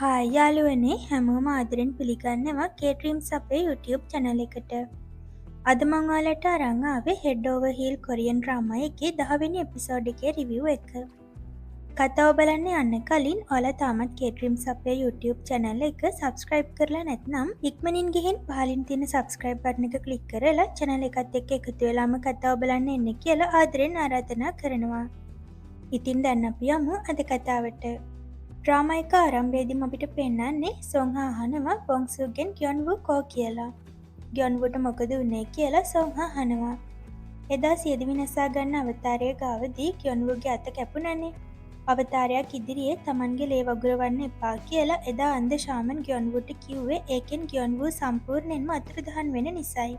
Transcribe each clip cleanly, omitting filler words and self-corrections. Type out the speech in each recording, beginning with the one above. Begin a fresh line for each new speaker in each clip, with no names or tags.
Hi යාළුවනේ හැමෝම ආදරෙන් පිළිගන්නවා කේට්‍රීම්ස් අපේ YouTube channel එකට. අද මං ඔයාලට අරන් ආවේ head over heel Korean drama එකේ 10 වෙනි එපිසෝඩ් එකේ රිවිව් එක. කතාව බලන්න යන්න කලින් ඔයාලා තාමත් කේට්‍රීම්ස් අපේ YouTube channel එක subscribe කරලා නැත්නම් ඉක්මනින් ගිහින් පහලින් තියෙන subscribe button එක click කරලා channel එකත් එක්ක එකතු වෙලාම කතාව බලන්න එන්න කියලා ආදරෙන් ආරාධනා කරනවා. ඉතින් දැන් අපි යමු අද කතාවට. ඩ්‍රාමා එක ආරම්භයේදීම අපිට පෙන්නන්නේ සොන්හා අහනවා බොන්සුගෙන් ග්යොන්වු කෝ කියලා. ග්යොන්වුට මොකද වුනේ කියලා සොන්හා අහනවා. එදා සියදිවි නසා ගන්න අවතාරය ගාවදී ග්යොන්වුගේ අත කැපුණනේ. අවතාරයක් ඉදිරියේ Tamanගේ ලේ වගුරවන්න එපා කියලා එදා අන්ධ ශාමන් ග්යොන්වුට කිව්වේ ඒකෙන් ග්යොන්වු සම්පූර්ණයෙන්ම අතුරුදහන් වෙන නිසායි.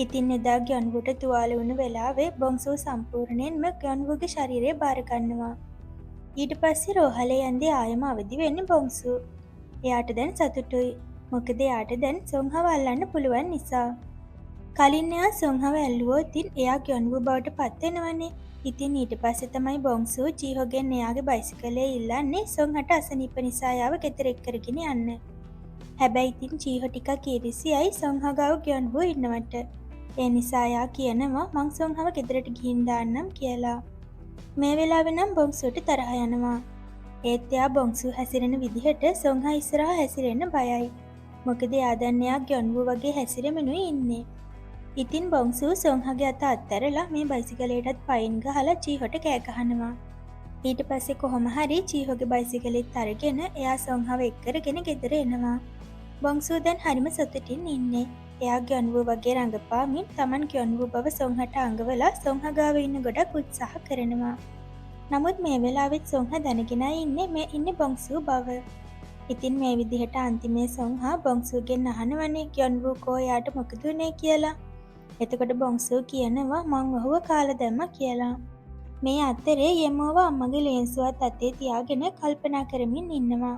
ඉතින් එදා ග්යොන්වුට තුවාල වුණු වෙලාවේ බොන්සු සම්පූර්ණයෙන්ම ග්යොන්වුගේ ශරීරය බාර ගන්නවා. ඊට පස්සේ රෝහලේ යන්දේ ආයම අවදි වෙන්නේ බොන්සු. එයාට දැන් සතුටුයි. මොකද එයාට දැන් සොන්හව අල්ලන්න පුළුවන් නිසා. කලින් එයා සොන්හව ඇල්ලුවොත් ඉතින් එයා ග්යොන්වු බවට පත් වෙනවනේ. ඉතින් ඊට පස්සේ තමයි බොන්සු චීහෝගෙන් එයාගේ බයිසිකලේ ඉල්ලන්නේ සොන්හට අසනීප නිසා එයාව ගෙදර එක් කරගෙන යන්න. හැබැයි ඉතින් චීහෝ ටිකක් ඊරිසියයි සොන්හ ගාව ග්යොන්වු ඉන්නවට. ඒ නිසා එයා කියනවා මං සොන්හව ගෙදරට ගිහින් දාන්නම් කියලා. මේ වෙලාවෙ නම් බොන්සුට තරහ යනවා. ඒත් එයා බොන්සු හැසිරෙන විදිහට සොන්හා ඉස්සරහා හැසිරෙන්න බයයි. මොකද එයා දැන් එයා ග්යොන්වු වගේ හැසිරෙමිනුයි ඉන්නේ. ඉතින් බොන්සු සොන්හගේ අත අත්හැරලා මේ බයිසිකලයටත් පයින් ගහලා චීහොට කෑ ගහනවා. ඊට පස්සේ කොහොම හරි චීහොගේ බයිසිකලෙත් අරගෙන එයා සොන්හව එක් කරගෙන ගෙදර එනවා. බොන්සු දැන් හරිම සතුටින් ඉන්නේ. එයා ග්යොන්වු වගේ රඟපාමින් Taman ග්යොන්වු බව සොන්හට අඟවලා සොන්හ ගාව ඉන්න ගොඩක් උත්සාහ කරනවා. නමුත් මේ වෙලාවෙත් සොන්හ දැනගෙනයි ඉන්නේ මේ ඉන්නේ බොන්සු බව. ඉතින් මේ විදිහට අන්තිමේ සොන්හා බොන්සුගෙන් අහනවනේ ග්යොන්වු කෝ එයාට මොකද උනේ කියලා. එතකොට බොන්සු කියනවා මං ඔහුව කාලා දැම්මා කියලා. මේ අතරේ යමෝව අම්මගේ ලේන්සුවත් අතේ තියාගෙන කල්පනා කරමින් ඉන්නවා.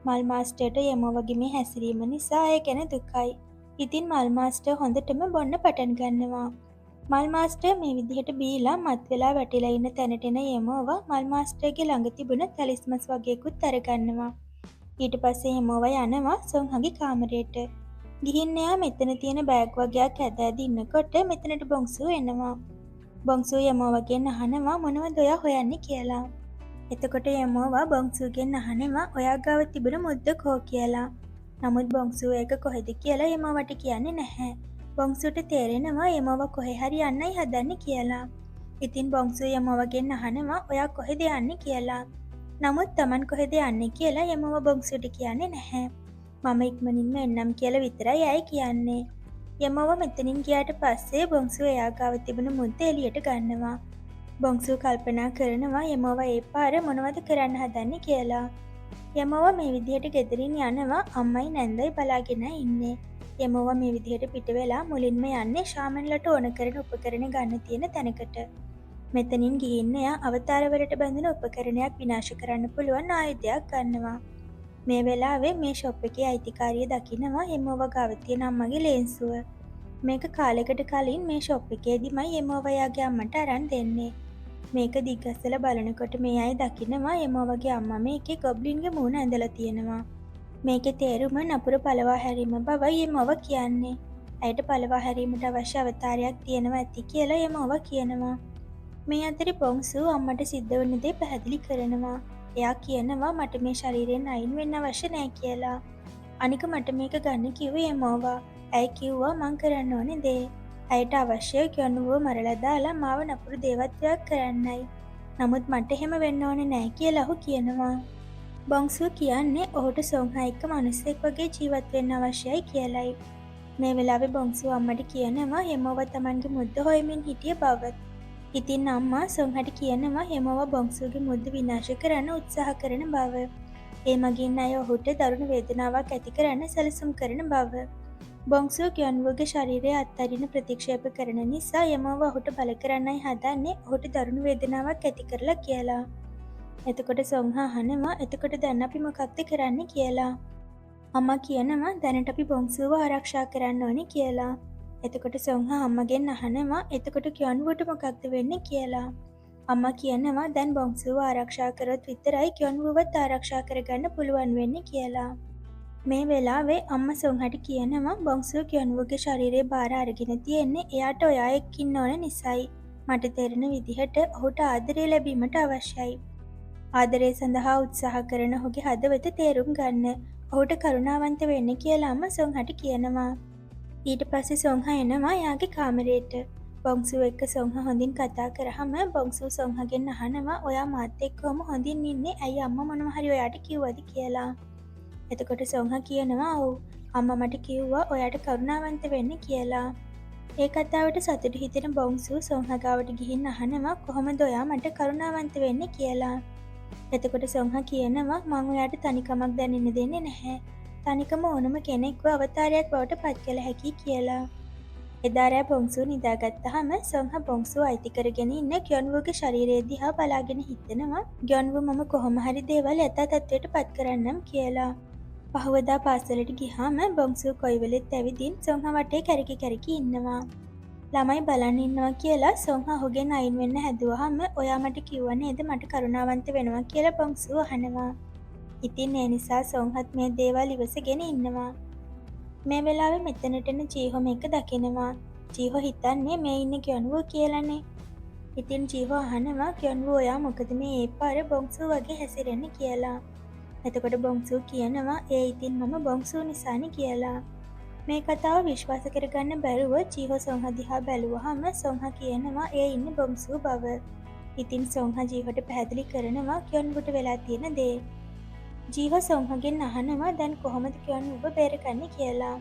මල් මාස්ටර්ට යමෝවගේ මේ හැසිරීම නිසා ඒ ගැන දුකයි. ඉතින් මල් මාස්ටර් හොඳටම බොන්න පටන් ගන්නවා. මල් මාස්ටර් මේ විදිහට බීලා මත් වෙලා වැටිලා ඉන්න තැනට එන යමෝව මල් මාස්ටර්ගේ ළඟ තිබුණ තලිස්මස් වගේකුත් අරගන්නවා. ඊට පස්සේ යමෝව යනවා සොන්හගේ කාමරයට. ගිහින් එයා මෙතන තියෙන බෑග් වගේක් ඇද ඇද ඉන්නකොට මෙතනට බොන්සු එනවා. බොන්සු යමෝවගෙන් අහනවා මොනවද ඔයා හොයන්නේ කියලා. එතකොට යමෝව බොන්සුගෙන් අහනවා ඔයා ගාව තිබුණ මුද්ද කෝ කියලා. නමුත් බොන්සු ඒක කොහෙද කියලා යමෝවට කියන්නේ නැහැ. බොන්සුට තේරෙනවා යමෝව කොහෙ හරි යන්නයි හදන්නේ කියලා. ඉතින් බොන්සු යමෝවගෙන් අහනවා ඔයා කොහෙද යන්නේ කියලා. නමුත් Taman කොහෙද යන්නේ කියලා යමෝව බොන්සුට කියන්නේ නැහැ. මම ඉක්මනින්ම එන්නම් කියලා විතරයි ඇයි කියන්නේ. යමෝව මෙතනින් ගියාට පස්සේ බොන්සු එයා ගාව තිබුණු මුද්ද එළියට ගන්නවා. බොන්සු කල්පනා කරනවා යමෝව ඒ පාර මොනවද කරන්න හදන්නේ කියලා. යමෝව මේ විදිහට ගෙදරින් යනවා අම්මයි නැන්දයි බලාගෙන ඉන්නේ. යමෝව මේ විදිහට පිට වෙලා මුලින්ම යන්නේ ශාමන්ලට ඕන කරන උපකරණ ගන්න තියෙන තැනකට. මෙතනින් ගිහින් එයා අවතාරවලට බැඳෙන උපකරණයක් විනාශ කරන්න පුළුවන් ආයුධයක් ගන්නවා. මේ වෙලාවේ මේ ෂොප් එකේ අයිතිකාරිය දකිනවා යමෝව ගාව තියෙන අම්මගේ ලේන්සුව. මේක කාලෙකට කලින් මේ ෂොප් එකේදීමයි යමෝව යාගේ අම්මට අරන් දෙන්නේ. මේක දිගස්සලා බලනකොට මේ අය දකිනවා යමෝවගේ අම්මා මේකේ ගොබ්ලින්ගේ මූණ ඇඳලා තියෙනවා. මේකේ තේරුම නපුර පළවා හැරීම බවයි යමෝව කියන්නේ. ඇයට පළවා හැරීමට අවශ්‍ය අවතාරයක් තියෙනවා ඇති කියලා යමෝව කියනවා. මේ අතරේ බොන්සු අම්මට සිද්ධ වෙන දේ පැහැදිලි කරනවා. එයා කියනවා මට මේ ශරීරයෙන් අයින් වෙන්න අවශ්‍ය නැහැ කියලා. අනික මට මේක ගන්න කිව්වේ යමෝව. ඇයි කිව්වා මං කරන්න ඕනේ දේ. ඇයට අවශ්‍ය ග්යොන්වුව මරලා දාලා මාව නපුරු දේවත්වයක් කරන්නයි. නමුත් මට එහෙම වෙන්න ඕනේ නැහැ කියලා ඔහු කියනවා. බොන්සු කියන්නේ ඔහුට සොන්හා එක්ක මිනිස්සෙක් වගේ ජීවත් වෙන්න අවශ්‍යයි කියලයි. මේ වෙලාවේ බොන්සු අම්මට කියනවා යමෝව Tamanගේ මුද්ද හොයමින් හිටිය බව. ඉතින් අම්මා සොන්හට කියනවා යමෝව බොන්සුගේ මුද්ද විනාශ කරන්න උත්සාහ කරන බව. ඒ මගින් අය ඔහුට දරුණු වේදනාවක් ඇති කරන්න සැලසුම් කරන බව. බොන්සු ග්යොන්වුගේ ශරීරය අත්හරින ප්‍රතික්ෂේප කරන නිසා යමෝව ඔහුට බල කරන්නයි හදන්නේ ඔහුට දරුණු වේදනාවක් ඇති කරලා කියලා. එතකොට සොන්හා අහනවා එතකොට දැන් අපි මොකක්ද කරන්න කියලා. අම්මා කියනවා දැනට අපි බොන්සුව ආරක්ෂා කරන්න ඕනේ කියලා. එතකොට සොන්හා අම්මගෙන් අහනවා එතකොට ග්යොන්වුට මොකක්ද වෙන්නේ කියලා. අම්මා කියනවා දැන් බොංසුව ආරක්ෂා කරොත් විතරයි කියොන්වුවත් ආරක්ෂා කරගන්න පුළුවන් වෙන්නේ කියලා. මේ වෙලාවේ අම්මා සොංහට කියනවා බොංසුව කියොන්වුගේ ශරීරයේ බාර අරගෙන තියෙන්නේ එයාට ඔයා එක්ක ඉන්න ඕන නිසායි. මට තේරෙන විදිහට ඔහුට ආදරය ලැබීමට අවශ්‍යයි. ආදරය සඳහා උත්සාහ කරන ඔහුගේ හදවත තේරුම් ගන්න. ඔහුට කරුණාවන්ත වෙන්න කියලා අම්මා සොංහට කියනවා. ඊට පස්සේ සොංහ එනවා එයාගේ කාමරයට. බොංසුව එක්ක සොංහ හොඳින් කතා කරාම බොංසුව සොංහගෙන් අහනවා ඔයා මාත් එක්කම හොඳින් ඉන්නේ ඇයි අම්මා මොනවා හරි ඔයාට කිව්වද කියලා. එතකොට සොංහ කියනවා ඔව් අම්මා මට කිව්වා ඔයාට කරුණාවන්ත වෙන්න කියලා. ඒ කතාවට සතුටු හිතෙන බොංසුව සොංහ ගාවට ගිහින් අහනවා කොහොමද ඔයා මට කරුණාවන්ත වෙන්නේ කියලා. එතකොට සොංහ කියනවා මං ඔයාට තනිකමක් දැනෙන්න දෙන්නේ නැහැ. තනිකම ඕනම කෙනෙක්ව අවතාරයක් බවට පත් කළ හැකි කියලා. එදා රෑ බොංසුව නිදාගත්තහම සොංහ බොංසුව අයිති කරගෙන ඉන්න ග්‍යොන්වුගේ ශරීරය දිහා බලාගෙන හිතනවා ග්‍යොන්වු මම කොහොම හරි දේවල් යථා තත්ත්වයට පත් කරන්නම් කියලා. පහුවදා පාසලට ගිහාම බොංසුව කොයි වෙලෙත් ඇවිදින් සොංහ වටේ කැරකි කැරකි ඉන්නවා. ළමයි බලන් ඉන්නවා කියලා සොංහ ඔහුගෙන් අයින් වෙන්න හැදුවහම ඔයා මට කිව්ව නේද මට කරුණාවන්ත වෙනවා කියලා බොංසුව අහනවා. ඉතින් ඒ නිසා සොංහත් මේ දේවල් ඉවසගෙන ඉන්නවා. මේ වෙලාවේ මෙතනට එන ජීහෝ මේක දකිනවා. ජීහෝ හිතන්නේ මේ ඉන්නේ ග්‍යොන්වු කියලානේ. ඉතින් ජීහෝ අහනවා ග්‍යොන්වු ඔයා මොකද මේ ඒ පාර බොංසු වගේ හැසිරෙන්නේ කියලා. එතකොට බොංසු කියනවා ඒ ඉතින් මම බොංසු නිසානේ කියලා. මේ කතාව විශ්වාස කරගන්න බැරුව ජීහෝ සොංහ දිහා බැලුවහම සොංහ කියනවා ඒ ඉන්නේ බොංසු බව. ඉතින් සොංහ ජීහෝට පැහැදිලි කරනවා ග්‍යොන්වුට වෙලා තියෙන දේ. ජීහෝ සොංහගෙන් අහනවා දැන් කොහොමද ග්‍යොන්වුව බේරගන්නේ කියලා.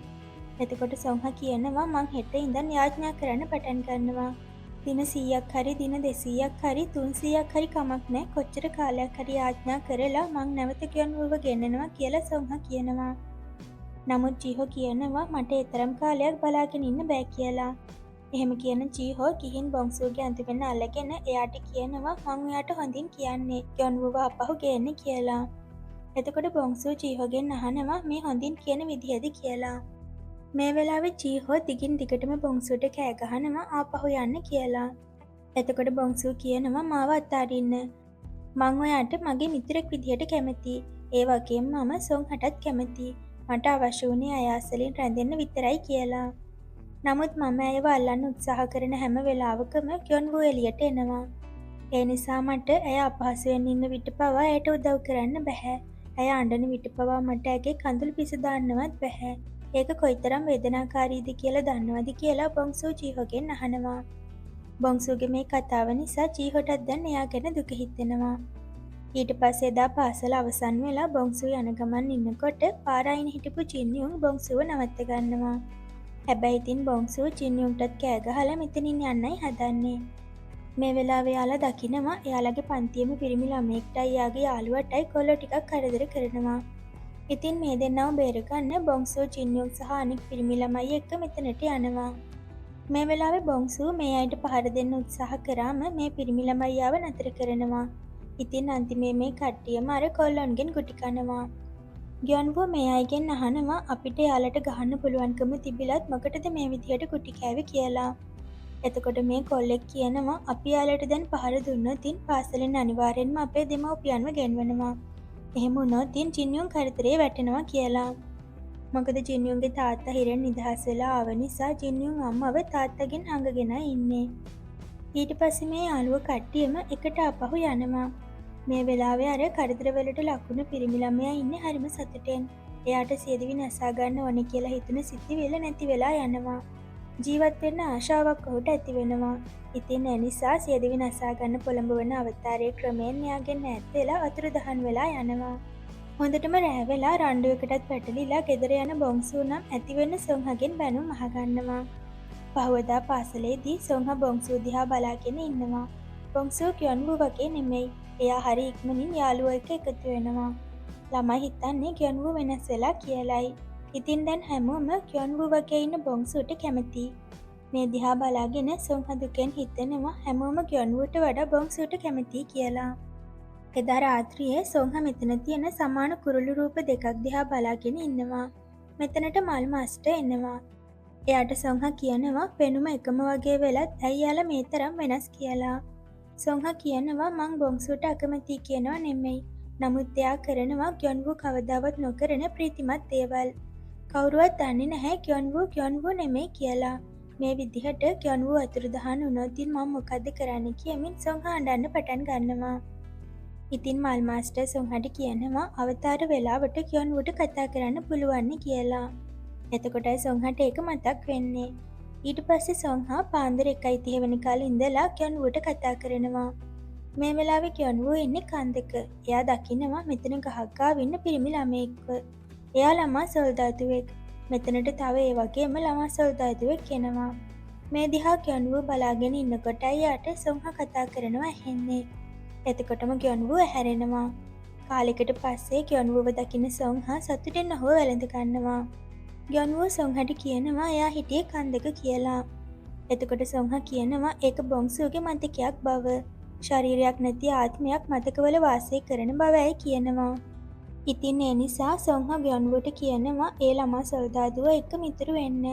එතකොට සොංහ කියනවා මං හෙට ඉඳන් යාඥා කරන්න පටන් ගන්නවා. දින 100ක් හරි දින 200ක් හරි 300ක් හරි කමක් නැහැ කොච්චර කාලයක් හරි යාඥා කරලා මං නැවත ග්‍යොන්වුව ගෙන්නනවා කියලා සොංහ කියනවා. නමුත් ජීහෝ කියනවා මට ඒ කාලයක් බලාගෙන ඉන්න බෑ කියලා. එහෙම කියන ජීහෝ ගිහින් බොංසුවගේ අඳුවෙන්න අල්ලගෙන එයාට කියනවා මං එයාට හොඳින් කියන්නේ ග්‍යොන්වුව අපහු ගේන්න කියලා. එතකොට බොංසුව ජීහෝගෙන් අහනවා මේ හොඳින් කියන විදිහද කියලා. මේ වෙලාවේ ජීහෝ දිගින් දිගටම බොංසුවට කෑ ගහනවා ආපහු යන්න කියලා. එතකොට බොංසුව කියනවා මාව අතාරින්න. මං ඔයාට මගේ මිතුරෙක් විදිහට කැමතියි. ඒ වගේම මම සොංහටත් කැමතියි. මට අවශ්‍ය වුණේ අය අසලින් රැඳෙන්න විතරයි කියලා. නමුත් මම ඇයව අල්ලන්න උත්සාහ කරන හැම වෙලාවකම ග්‍යොන්වු එළියට එනවා. ඒ නිසා මට ඇය අපහසුවෙන් ඉන්න විට පවා ඇයට උදව් කරන්න බැහැ. ඇය අඬන විට පවා මට ඇගේ කඳුළු පිස දාන්නවත් බැහැ. ඒක කොයිතරම් වේදනාකාරීද කියලා දන්නවද කියලා බොංසුව ජීහෝගෙන් අහනවා. බොංසුවගේ මේ කතාව නිසා ජීහෝටත් දැන් එයා ගැන දුක හිතෙනවා. ඊට පස්සේ එදා පාසල අවසන් වෙලා බොංසුව යන ගමන් ඉන්නකොට පාරායින හිටපු ජින්යුන් බොංසුව නවත්ත ගන්නවා. හැබැයි ඉතින් බොංසුව ජින්යුන්ටත් කෑ ගහලා මෙතනින් යන්නයි හදන්නේ. මේ වෙලාවේ යාලා දකිනවා එයාලගේ පන්තියේම පිරිමි ළමයෙක්ටයි එයාගේ යාළුවටයි කොල්ලෝ ටිකක් කරදර කරනවා. ඉතින් මේ දෙන්නව බේරගන්න බොංසුව ජින්යුන් සහ අනෙක් පිරිමි ළමයි එක්ක මෙතනට යනවා. මේ වෙලාවේ බොංසුව මේ අයට පහර දෙන්න උත්සාහ කරාම මේ පිරිමි ළමයි ආව නතර කරනවා. ඉතින් අන්තිමේ මේ කට්ටියම අර කොල්ලොන්ගෙන් ගුටි කනවා. ග්‍යොන්වු මේ අයගෙන් අහනවා අපිට යාලට ගහන්න පුළුවන්කම තිබිලත් මොකටද මේ විදිහට ගුටි කෑවේ කියලා. එතකොට මේ කොල්ලෙක් කියනවා අපි යාලට දැන් පහර දුන්නොතින් පාසලෙන් අනිවාර්යෙන්ම අපේ දෙමව්පියන්ව ගෙන්වනවා. එහෙම වුණොතින් ජින්යුන් කරදරේ වැටෙනවා කියලා. මොකද ජින්යුන්ගේ තාත්තා හිරෙන් නිදහස් වෙලා ආව නිසා ජින්යුන් අම්මව තාත්තගෙන් හංගගෙනයි ඉන්නේ. ඊට පස්සේ මේ යාළුවෝ කට්ටියම එකට ආපහු යනවා. මේ වෙලාවේ අර කරදරවලට ලකුණු පිරිමි ළමයා ඉන්නේ හරිම සතුටෙන්. එයාට සියදිවි නසා ගන්න ඕනේ කියලා හිතුන සිතිවිල්ල නැති වෙලා යනවා. ජීවත් වෙන්න ආශාවක් ඔහුට ඇති වෙනවා. ඉතින් ඒ නිසා සියදිවි නසා ගන්න පොළඹවන අවතාරයේ ක්‍රමයෙන් එයාගෙන් ඈත් වෙලා අතුරුදහන් වෙලා යනවා. හොඳටම රෑ වෙලා රණ්ඩුවකටත් පැටලිලා ගෙදර යන බොංසු නම් ඇති වෙන්න සොංහගෙන් බැනුම් අහගන්නවා. පහුවදා පාසලේදී සොංහ බොංසු දිහා බලාගෙන ඉන්නවා. බොංසු ග්‍යොන්වු වගේ නෙමෙයි. එයා හරි ඉක්මනින් යාළුවෝ එක්ක එකතු වෙනවා. ළමයි හිතන්නේ ග්‍යොන්වු වෙනස් වෙලා කියලායි. ඉතින් දැන් හැමෝම ග්‍යොන්වු වගේ ඉන්න බොංසුට කැමතියි. මේ දිහා බලාගෙන සොංහ දුකෙන් හිතෙනවා හැමෝම ග්‍යොන්වුට වඩා බොංසුට කැමතියි කියලා. එදා රාත්‍රියේ සොංහ මෙතන තියෙන සමාන කුරුළු රූප දෙකක් දිහා බලාගෙන ඉන්නවා. මෙතනට මල් මාස්ටර් එනවා. එයාට සොංහ කියනවා පෙනුම එකම වගේ වෙලත් ඇයි යාලා මේ තරම් වෙනස් කියලා. සොංහ කියනවා මං බොංසුට අකමැති කියනවා නෙමෙයි. නමුත් එයා කරනවා ග්‍යොන්වු කවදාවත් නොකරන ප්‍රීතිමත් දේවල්. කවුරුවත් දන්නේ නැහැ ග්‍යොන්වු නෙමෙයි කියලා. මේ විදිහට ග්‍යොන්වු අතුරුදහන් වුණොත් මම මොකද්ද කරන්න කියමින් සොංහ අඬන්න පටන් ගන්නවා. ඉතින් මල් මාස්ටර් සොංහට කියනවා අවතාර වෙලාවට ග්‍යොන්වුට කතා කරන්න පුළුවන් කියලා. එතකොටයි සොංහට ඒක මතක් වෙන්නේ. ඊට පස්සේ සොංහා පාන්දර 1:30 වෙනකල් ඉඳලා ග්‍යොන්වුට කතා කරනවා. මේ වෙලාවේ ග්‍යොන්වු ඉන්නේ කන්දක. එයා දකිනවා මෙතන ගහක් ගාව ඉන්න පිරිමි ළමයෙක්ව. එයා ළමා සොල්දාදුවෙක්. මෙතනට තව ඒ වගේම ළමා සොල්දාදුවෙක් එනවා. මේ දිහා ග්‍යොන්වු බලාගෙන ඉන්නකොටයි යාට සොංහා කතා කරනවා ඇහෙන්නේ. එතකොටම ග්‍යොන්වු ඇහැරෙනවා. කාලෙකට පස්සේ ග්‍යොන්වුව දකින්න සොංහා සතුටින් ඔහුව වැළඳ ගන්නවා. ග්‍යොන්වු සොංහට කියනවා එයා හිටියේ කන්දක කියලා. එතකොට සොංහා කියනවා ඒක බොංසුගේ මතකයක් බව. ශරීරයක් නැති ආත්මයක් මතකවල වාසය කරන බවයි කියනවා. ඉතින් ඒ නිසා සොංහා ග්‍යොන්වුට කියනවා ඒ ළමා සොල්දාදුව එක්ක මිතුරු වෙන්න.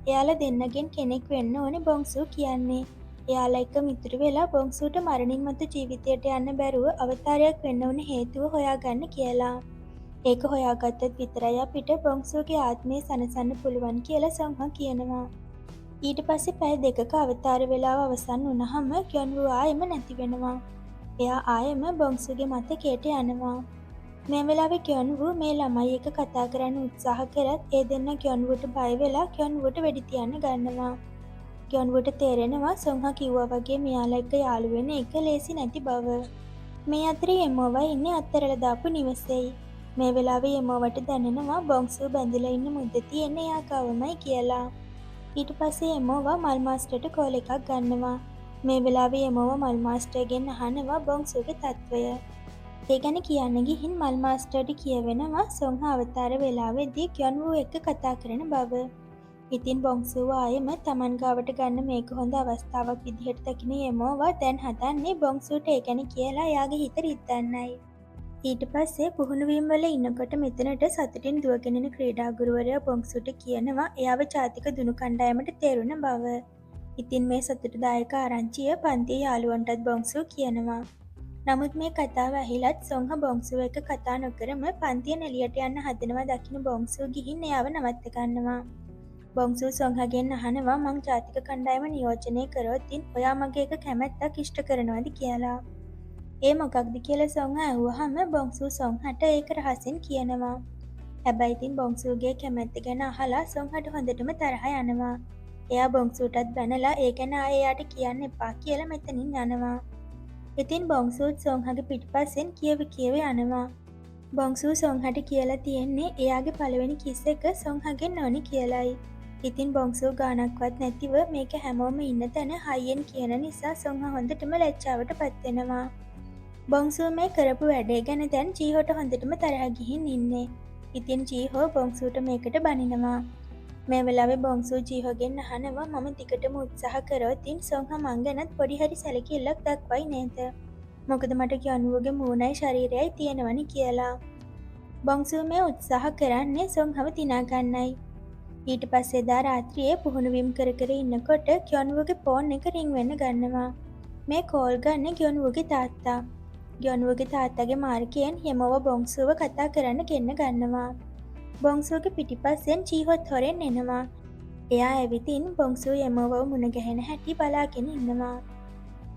එයාලා දෙන්නගෙන් කෙනෙක් වෙන්න ඕනේ බොංසු කියන්නේ. එයාලා එක්ක මිතුරු වෙලා බොංසුට මරණින් මතු ජීවිතයට යන්න බැරුව අවතාරයක් වෙන්න ඕන හේතුව හොයාගන්න කියලා. ඒක හොයාගත්තත් විතරයි අපිට බොංසුගේ ආත්මය සනසන්න පුළුවන් කියලා සොංහා කියනවා. ඊට පස්සේ පැය 2ක අවතාර වෙලාව අවසන් වුණාම ග්‍යොන්වු ආයෙම නැති වෙනවා. එයා ආයෙම බොංසුගේ මතකයට යනවා. මේ වෙලාවේ ග්‍යොන්වු මේ ළමයි එක්ක කතා කරන්න උත්සාහ කරත් ඒ දෙන්න ග්‍යොන්වුට බය වෙලා ග්‍යොන්වුට වෙඩි තියන්න ගන්නවා. ග්‍යොන්වුට තේරෙනවා සොංහා කිව්වා වගේ මෙයාලා එක්ක යාළු වෙන එක ලේසි නැති බව. මේ අතරේ එමෝවා ඉන්නේ අත්තරලා දාපු නිවසේයි. මේ වෙලාවේ එමෝවට දැනෙනවා බොංසු බැඳලා ඉන්න මුද්දතිය එන්නේ එයා ගාවමයි කියලා. ඊට පස්සේ එමෝවා මල් මාස්ටර්ට කෝල් එකක් ගන්නවා. මේ වෙලාවේ එමෝවා මල් මාස්ටර්ගෙන් අහනවා බොංසුගේ තත්වය. ඒ ගැන කියන්න ගිහින් මල් මාස්ටර්ට කියවෙනවා සොංහා අවතාර වෙලාවේදී ග්‍යොන්වු එක්ක කතා කරන බව. ඉතින් බොංසුව ආයෙම තමන් ගාවට ගන්න මේක හොඳ අවස්ථාවක් විදිහට දකින එමෝවා දැන් හදන්නේ බොංසුට ඒ ගැන කියලා එයාගේ හිත රිද්දන්නයි. ඊට පස්සේ පුහුණුවීම් වල ඉන්නකොට මෙතනට සතුටින් දුවගෙන එන ක්‍රීඩා ගුරුවරයා බොංසුට කියනවා එයාව ජාතික දුනු කණ්ඩායමට තේරුණ බව. ඉතින් මේ සතුටුදායක ආරංචිය පන්තියේ යාළුවන්ටත් බොංසු කියනවා. නමුත් මේ කතාව ඇහිලත් සොංහා බොංසුව එක්ක කතා නොකරම පන්තියෙන් එළියට යන්න හදනවා දකින බොංසු ගිහින් එයාව නවත්ත ගන්නවා. බොංසු සොංහාගෙන් අහනවා මං ජාතික කණ්ඩායම නියෝජනය කරොත් ඔයා මගේ එක කැමැත්තක් ඉෂ්ට කරනවද කියලා. ඒ මොකක්ද කියලා සොංහා ඇහුවහම බොංසු සොංහට ඒක රහසින් කියනවා. හැබැයි ඉතින් බොංසුගේ කැමැත්ත ගැන අහලා සොංහට හොඳටම තරහ යනවා. එයා බොංසුටත් බැනලා ඒ ගැන ආයෙ එයාට කියන්න එපා කියලා මෙතනින් යනවා. ඉතින් බොංසුත් සොංහගේ පිටිපස්සෙන් කියව යනවා. බොංසු සොංහට කියලා තියෙන්නේ එයාගේ පළවෙනි කිස් එක සොංහගෙන් ඕනි කියලයි. ඉතින් බොංසු ගානක්වත් නැතිව මේක හැමෝම ඉන්න තැන හයියෙන් කියන නිසා සොංහා හොඳටම ලැජ්ජාවට පත් වෙනවා. බොංසු මේ කරපු වැඩේ ගැන දැන් ජීහෝට හොඳටම තරහ ගිහින් ඉන්නේ. ඉතින් ජීහෝ බොංසුට මේකට බනිනවා. මේ වෙලාවේ බොංසු ජීහෝගෙන් අහනවා මම දිගටම උත්සාහ කරොත් සොංහා මං ගැනත් පොඩි හරි සැලකිල්ලක් දක්වයි නේද? මොකද මට ග්‍යොන්වුගේ මූණයි ශරීරයයි තියෙනවනි කියලා. බොංසු මේ උත්සාහ කරන්නේ සොංහව දිනා ගන්නයි. ඊට පස්සේ දා රාත්‍රියේ පුහුණුවීම් කර කර ඉන්නකොට ග්‍යොන්වුගේ ෆෝන් එක රින් වෙන්න ගන්නවා. මේ කෝල් ගන්න ග්‍යොන්වුගේ තාත්තා. ග්‍යොන්වුගේ තාත්තගේ මාර්ගයෙන් යමෝව බොංසුව කතා කරන්න ගෙන්න ගන්නවා. බොංසුවගේ පිටිපස්සෙන් ජීහොත් හොරෙන් එනවා. එයා ඇවිතින් බොංසු යමෝවව මුණ ගැහෙන හැටි බලාගෙන ඉන්නවා.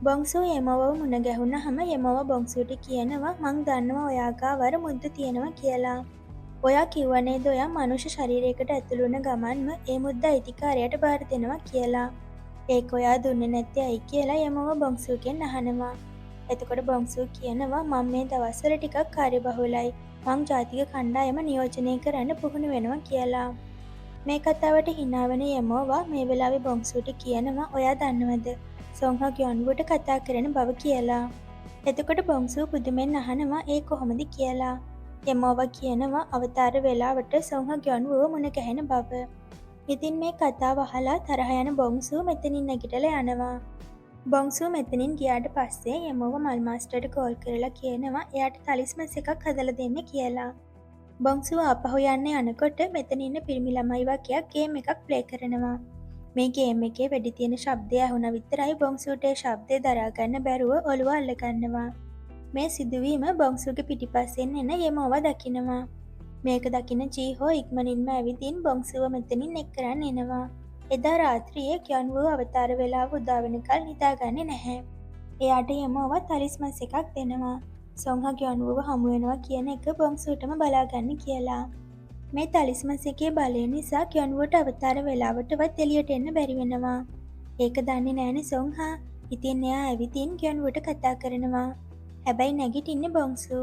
බොංසු යමෝවව මුණ ගැහුණහම යමෝව බොංසුට කියනවා මං දන්නවා ඔයා ගාව අර මුද්ද තියෙනවා කියලා. ඔයා කිව්ව නේද ඔයා මනුෂ්‍ය ශරීරයකට ඇතුළු වුණ ගමන්ම ඒ මුද්ද අයිතිකාරයට බාර දෙනවා කියලා. ඒක ඔයා දුන්නේ නැත්තේ ඇයි කියලා යමෝව බොංසුගෙන් අහනවා. එතකොට බොංසු කියනවා මම මේ දවස්වල ටිකක් කාර්යබහුලයි. මං ජාතික කණ්ඩායම නියෝජනය කරන්න පුහුණු වෙනවා කියලා. මේ කතාවට hina වෙන යමෝවා මේ වෙලාවේ බොංසුට කියනවා ඔයා දන්නවද සොංහා ග්‍යොන්වුට කතා කරන බව කියලා. එතකොට බොංසු පුදුමෙන් අහනවා ඒ කොහොමද කියලා. යමෝවා කියනවා අවතාර වෙලාවට සොංහා ග්‍යොන්වුව මුණ ගැහෙන බව. ඉතින් මේ කතාව අහලා තරහ යන බොංසු මෙතනින් නැගිටලා යනවා. බොංසු මෙතනින් ගියාට පස්සේ යමෝව මල් මාස්ටර්ට කෝල් කරලා කියනවා එයාට තලිස්මස් එකක් හදලා දෙන්න කියලා. බොංසු ආපහු යන්න යනකොට මෙතන ඉන්න පිරිමි ළමයි වගේක් ගේම් එකක් ප්ලේ කරනවා. මේ ගේම් එකේ වෙඩි තියෙන ශබ්දය ඇහුණ විතරයි බොංසුට ඒ ශබ්දය දරාගන්න බැරුව ඔළුව අල්ලගන්නවා. මේ සිදුවීම බොංසුගේ පිටිපස්සෙන් එන යෙමෝව දකිනවා. මේක දකින ජීහෝ ඉක්මනින්ම ඇවිදින් බොංසුව මෙතනින් එක් කරන්න එනවා. එදා රාත්‍රියේ කියොන්වූ අවතාර වෙලාව උදාවෙනකල් නිදාගන්නේ නැහැ. එයාට යෙමෝව තලිස්මස් එකක් දෙනවා. සොංහ කියොන්වුව හමුවෙනවා කියන එක බොංසුටම බලාගන්න කියලා. මේ තලිස්මස් එකේ බලය නිසා කියොන්වුවට අවතාර වෙලාවටවත් එළියට එන්න බැරි වෙනවා. ඒක දන්නේ නෑනේ සොංහා. ඉතින් එයා ඇවිදින් කියොන්වුවට කතා කරනවා. හැබැයි නැගිටින්නේ බොංසු.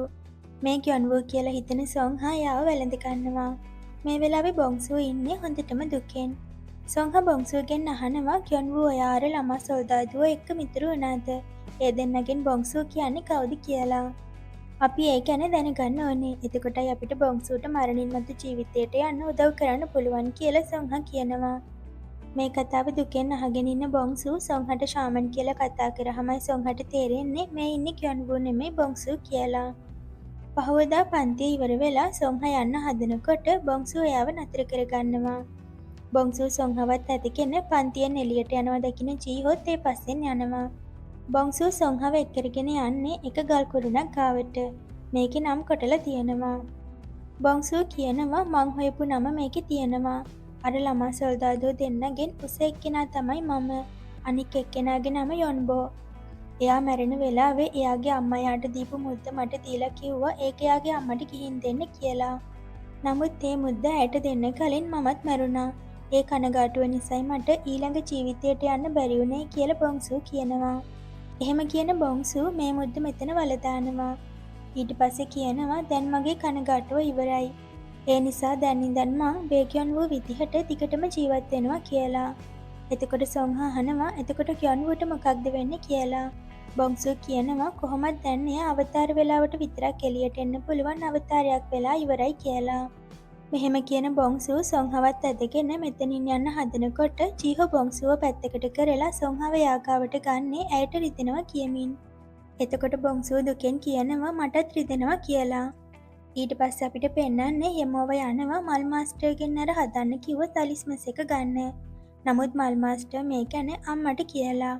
මේ කියොන්වූ කියලා හිතන සොංහා එයාව වැළඳ ගන්නවා. මේ වෙලාවේ බොංසු ඉන්නේ හොඳටම දුකෙන්. සොංහා බොංසුගෙන් අහනවා කියොන්වූ ඔයා අර ළමා සොල්දාදුව එක්ක මිතුරු වුණාද? ඒ දෙන්නගෙන් බොංසු කියන්නේ කවුද කියලා. අපි ඒ ගැන දැනගන්න ඕනේ. එතකොටයි අපිට බොංසුට මරණින් මතු ජීවිතයට යන්න උදව් කරන්න පුළුවන් කියලා සොංහා කියනවා. මේ කතාව දුකෙන් අහගෙන ඉන්න බොංසු සොංහට ශාමන් කියලා කතා කරාමයි සොංහට තේරෙන්නේ මේ ඉන්නේ කියොන්වූ නෙමෙයි බොංසු කියලා. පහවදා පන්තිය ඉවර වෙලා සොංහා යන්න හදනකොට බොංසු එයාව නතර කරගන්නවා. බොංසු සොංහවත් ඇතිගෙන පන්තියෙන් එළියට යනවා දකින ජීහොත් ඒ පස්සෙන් යනවා. බොංසු සොංහව එක්කරගෙන යන්නේ එක ගල් කුළුණක් ගාවට. මේකේ නම් කොටලා තියෙනවා. බොංසු කියනවා මං හොයපු නම මේකේ තියෙනවා. අර ළමා සොල්දාදුව දෙන්නගෙන් උස එක්කෙනා තමයි මම. අනික් එක්කෙනාගේ නම යොන්බෝ. එයා මැරෙන වෙලාවේ එයාගේ අම්මා යාට දීපු මුද්ද මට දීලා කිව්වා ඒක එයාගේ අම්මට ගිහින් දෙන්න කියලා. නමුත් ඒ මුද්ද ඇයට දෙන්න කලින් මමත් මැරුණා. ඒ කනගාටුව නිසායි මට ඊළඟ ජීවිතයට යන්න බැරි වුණේ කියලා බොංසු කියනවා. එහෙම කියන බොංසු මේ මුද්ද මෙතන වලදානවා. ඊට පස්සේ කියනවා දැන් මගේ කනගාටුව ඉවරයි. ඒ නිසා දැන් ඉඳන් මං බේකියොන්වූ විදිහට දිගටම ජීවත් වෙනවා කියලා. එතකොට සොංහා අහනවා එතකොට කියොන්වූට මොකක්ද වෙන්නේ කියලා. බොංසු කියනවා කොහොමද දැන් එයා අවතාර වෙලාවට විතරක් එළියට එන්න පුළුවන් අවතාරයක් වෙලා ඉවරයි කියලා. මෙහෙම කියන බොංසු සොංහවත් ඇදගෙන මෙතනින් යන්න හදනකොට ජීහෝ බොංසුව පැත්තකට කරලා සොංහව යාගාවට ගන්නේ ඇයට රිදෙනවා කියමින්. එතකොට බොංසුව දුකෙන් කියනවා මටත් රිදෙනවා කියලා. ඊට පස්සේ අපිට පෙන්නන්නේ යෙමෝව යනවා මල් මාස්ටර්ගෙන් අර හදන්න කිව්ව තලිස්මස් එක ගන්න. නමුත් මල් මාස්ටර් මේ ගැන අම්මට කියලා.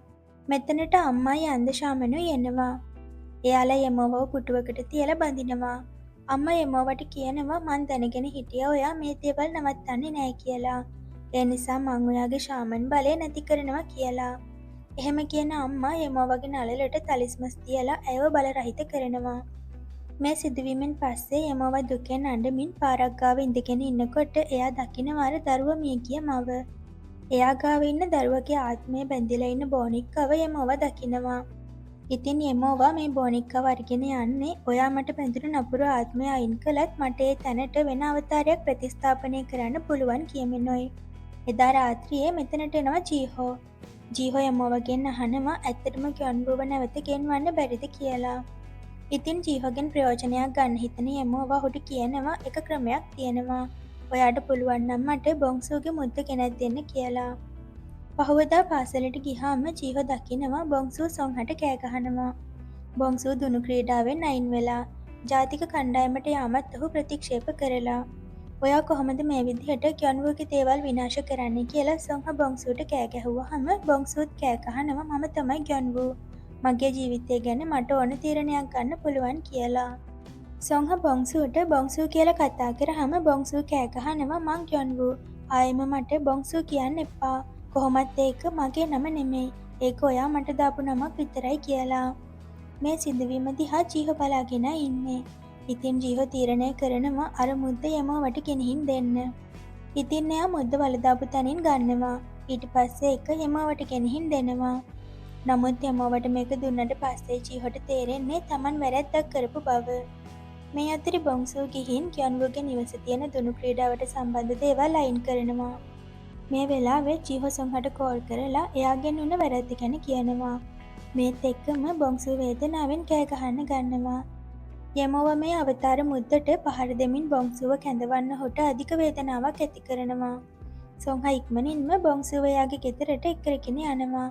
මෙතනට අම්මයි අන්ද ශාමනුයි එනවා. එයාලා යෙමෝවව පුටුවකට තියලා බඳිනවා. අම්මා යෙමෝවට කියනවා මං දැනගෙන හිටියා ඔයා මේ දේවල් නවත්තන්නේ නෑ කියලා. ඒ නිසා මං ඔයාගේ ශාමන් බලය නැති කරනවා කියලා. එහෙම කියන අම්මා යෙමෝවගේ නළලට තලිස්මස් තියලා ඇයව බල රහිත කරනවා. මේ සිදුවීමෙන් පස්සේ යෙමෝව දුකෙන් අඬමින් පාරක් ගාව ඉඳගෙන ඉන්නකොට එයා දකිනවා අර දරුවා මිය ගිය මව. එයා ගාව ඉන්න දරුවගේ ආත්මය බැඳිලා ඉන්න බෝනික්කව යෙමෝව දකිනවා. ඉතින් යෙමෝවා මේ බෝනික්කව අරගෙන යන්නේ ඔයා මට බැඳුණු නපුරු ආත්මය අයින් කළත් මට ඒ තැනට වෙන අවතාරයක් ප්‍රතිස්ථාපනය කරන්න පුළුවන් කියමිනුයි. එදා රාත්‍රියේ මෙතනට එනවා ජීහෝ. ජීහෝ යෙමෝවගෙන් අහනවා ඇත්තටම කියොන්වුව නැවත ගෙන්වන්න බැරිද කියලා. ඉතින් ජීහෝගෙන් ප්‍රයෝජනයක් ගන්න හිතන යෙමෝවා ඔහුට කියනවා එක ක්‍රමයක් තියෙනවා. ඔයාට පුළුවන් නම් මට බොංසුගේ මුද්ද ගෙනත් දෙන්න කියලා. පහුවදා පාසලට ගිහාම ජීහෝ දකිනවා බොංසු සොංහට කෑ ගහනවා. බොංසු දුනු ක්‍රීඩාවෙන් අයින් වෙලා ජාතික කණ්ඩායමට යාමත් ඔහු ප්‍රතික්ෂේප කරලා. ඔයා කොහොමද මේ විදිහට කියොන්වුගේ දේවල් විනාශ කරන්නේ කියලා සොංහා බොංසුට කෑ ගැහුවාම බොංසුත් කෑ ගහනවා මම තමයි කියොන්වූ. මගේ ජීවිතය ගැන මට ඕන තීරණයක් ගන්න පුළුවන් කියලා. සොංහා බොංසුට බොංසු කියලා කතා කරාම බොංසු කෑ ගහනවා මං කියොන්වූ. ආයෙම මට බොංසු කියන්න එපා. කොහොමත් ඒක මගේ නම නෙමෙයි. ඒක ඔයා මට දාපු නමක් විතරයි කියලා. මේ සිදුවීම දිහා ජීහෝ බලාගෙන ඉන්නේ. ඉතින් ජීහෝ තීරණය කරනවා අර මුද්ද යෙමෝවට ගෙනihin දෙන්න. ඉතින් එයා මුද්ද වලදාපු තැනින් ගන්නවා. ඊට පස්සේ ඒක යෙමෝවට ගෙනihin දෙනවා. නමුත් යෙමෝවට මේක දුන්නට පස්සේ ජීහෝට තේරෙන්නේ Taman වැරැද්දක් කරපු බව. මේ අතරේ බොංසු ගිහින් කියොන්වුගේ නිවස තියෙන දුනු ක්‍රීඩාවට සම්බන්ධ දේවල් අයින් කරනවා. මේ වෙලාවේ ජීහෝ සොංහට කෝල් කරලා එයාගෙන් උන වැරද්ද ගැන කියනවා. මේත් එක්කම බොංසු වේදනාවෙන් කෑ ගහන්න ගන්නවා. යෙමෝව මේ අවතාර මුද්දට පහර දෙමින් බොංසුව කැඳවන්න හොට අධික වේදනාවක් ඇති කරනවා. සොංහා ඉක්මනින්ම බොංසුව එයාගේ ගෙදරට එක්කරගෙන යනවා.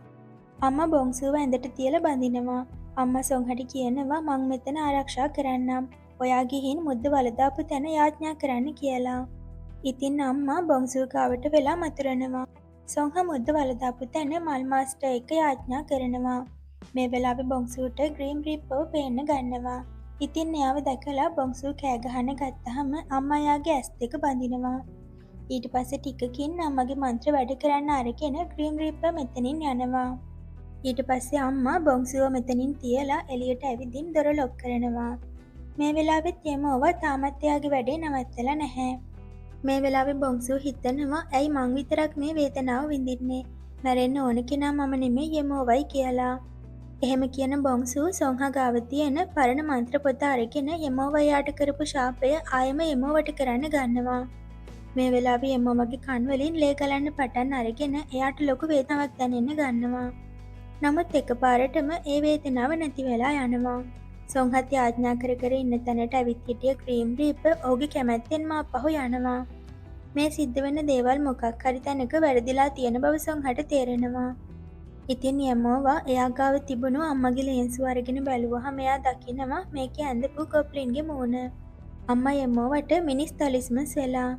අම්මා බොංසුව ඇඳට තියලා බඳිනවා. අම්මා සොංහට කියනවා මං මෙතන ආරක්ෂා කරන්නම්. ඔයා ගිහින් මුද්ද වලදාපු තැන යාඥා කරන්න කියලා. ඉතින් අම්මා බොංසු ගාවට වෙලා මතුරනවා. සොංහ මුද්ද වලදාපු තැන මල් මාස්ටර් එක යාඥා කරනවා. මේ වෙලාවෙ බොංසුට ග්‍රීම් රීපර්ව පේන්න ගන්නවා. ඉතින් එයාව දැකලා බොංසු කෑගහන්න ගත්තහම අම්මා එයාගේ ඇස් දෙක බඳිනවා. ඊට පස්සේ ටිකකින් අම්මගේ මන්ත්‍ර වැඩ කරන්න අරගෙන ග්‍රීම් රීපර් මෙතනින් යනවා. ඊට පස්සේ අම්මා බොංසුව මෙතනින් තියලා එළියට ඇවිදින් දොර ලොක් කරනවා. මේ වෙලාවෙත් යමෝවා තාමත් එයාගේ වැඩේ නවත්තලා නැහැ. මේ වෙලාවෙ බොංසු හිතනවා ඇයි මං විතරක් මේ වේදනාව විඳින්නේ? මැරෙන්න ඕන කෙනා මම නෙමෙයි යමෝවයි කියලා. එහෙම කියන බොංසු සොංහ ගාව තියෙන පරණ මන්ත්‍ර පොත අරගෙන යමෝවා එයාට කරපු ශාපය ආයෙම යමෝවට කරන්න ගන්නවා. මේ වෙලාවෙ යමෝවගේ කන් වලින් ලේ ගලන්න පටන් අරගෙන එයාට ලොකු වේදනාවක් දැනෙන්න ගන්නවා. නමුත් එකපාරටම ඒ වේදනාව නැති වෙලා යනවා. සොංහත් යාඥා කර කර ඉන්න තැනට ඇවිත් හිටිය ග්‍රීම් රීපර් ඔහුගේ කැමැත්තෙන්ම ආපහු යනවා. මේ සිද්ධ වෙන දේවල් මොකක් හරි තැනක වැරදිලා තියෙන බව සොංහට තේරෙනවා. ඉතින් යමෝවා එයා ගාව තිබුණු අම්මගේ ලේන්සුව අරගෙන බැලුවහම එයා දකිනවා මේකේ ඇඳපු ගොබ්ලින්ගේ මූණ. අම්මා යමෝවට මිනිස් තලිස්මස් වෙලා.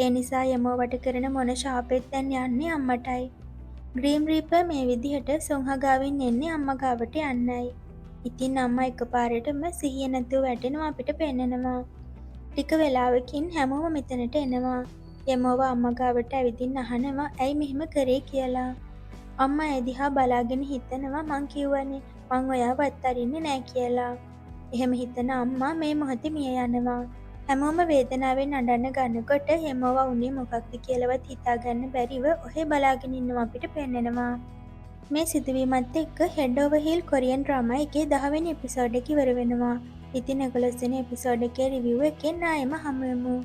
ඒ නිසා යමෝවට කරන මොන ශාපෙත් දැන් යන්නේ අම්මටයි. ග්‍රීම් රීපර් මේ විදිහට සොංහ ගාවින් එන්නේ අම්මා ගාවට යන්නයි. ඉතින් අම්මා එකපාරටම සිහිය නැතුව වැටෙනවා අපිට පෙන්නනවා. ටික වෙලාවකින් හැමෝම මෙතනට එනවා. යමෝවා අම්මා ගාවට ඇවිදින් අහනවා ඇයි මෙහෙම කරේ කියලා. අම්මා ඒ දිහා බලාගෙන හිතනවා මං කිව්වනේ මං ඔයාව අත්අරින්නේ නෑ කියලා. එහෙම හිතන අම්මා මේ මොහොතේ මිය යනවා. හැමෝම වේදනාවෙන් අඬන්න ගන්නකොට යමෝවා උනේ මොකක්ද කියලාවත් හිතාගන්න බැරිව ඔහේ බලාගෙන ඉන්නවා අපිට පෙන්නනවා. මේ සිදුවීමත් එක්ක head over heel Korean drama එකේ 10 වෙනි එපිසෝඩ් එක ඉවර වෙනවා. ඉතින් 11 වෙනි එපිසෝඩ් එකේ රිවිව් එකෙන් ආයෙම හමු වෙමු.